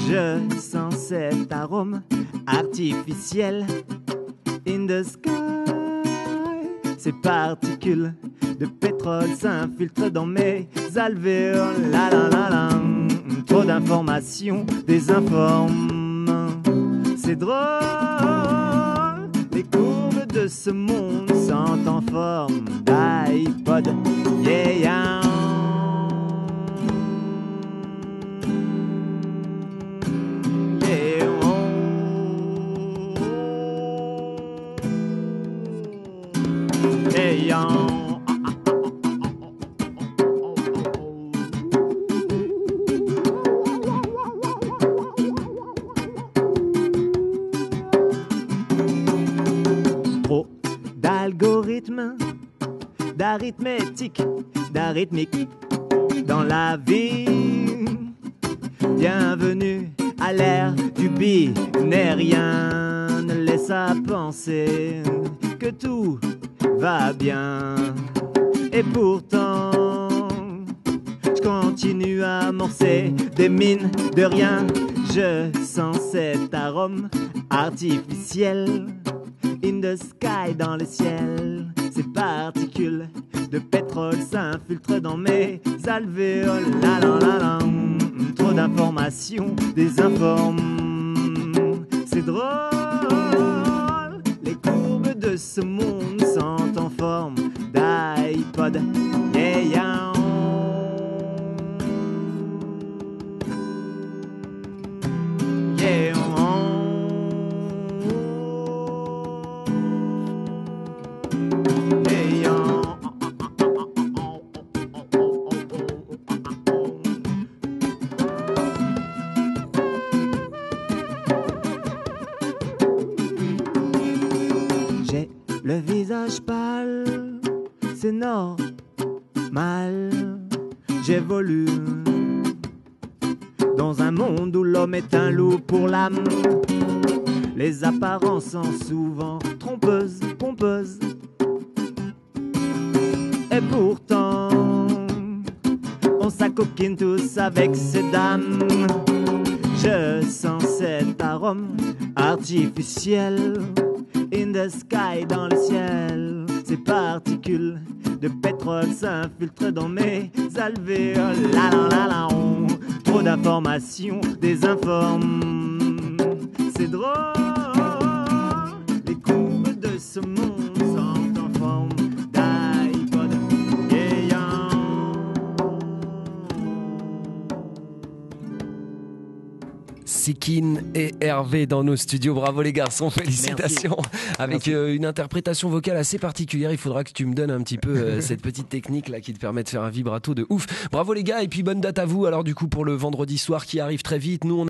[SPEAKER 3] Je sens cet arôme artificiel. In the sky, ces particules de pétrole s'infiltrent dans mes alvéoles. La la la la, trop d'informations désinforment. C'est drôle, les courbes de ce monde sont en forme d'iPod. Yeah, yeah. Trop d'algorithmes, d'arithmétique, d'arythmique dans la vie. Bienvenue à l'ère du binaire. Rien ne laisse à penser que tout va bien. Et pourtant, je continue à amorcer des mines de rien. Je sens cet arôme artificiel. In the sky, dans le ciel. Ces particules de pétrole s'infiltrent dans mes alvéoles. La la la la. Trop d'informations désinforment. C'est drôle. Les courbes de ce monde sont en forme d'iPod. Yeah, yeah. Yeah. J'ai le visage pâle, c'est normal. J'évolue dans un monde où l'homme est un loup pour l'âme. Les apparences sont souvent trompeuses, pompeuses. Et pourtant, coquine tous avec ces dames. Je sens cet arôme artificiel. In the sky, dans le ciel. Ces particules de pétrole s'infiltrent dans mes alvéoles. La la la la, trop d'informations, désinforme. C'est drôle, les courbes de ce monde sont en forme d'iPod vieillant.
[SPEAKER 8] Sikine et Hervé dans nos studios. Bravo les garçons, félicitations. Merci. Avec une interprétation vocale assez particulière. Il faudra que tu me donnes un petit peu cette petite technique là qui te permet de faire un vibrato de ouf. Bravo les gars et puis bonne date à vous. Alors du coup pour le vendredi soir qui arrive très vite, nous on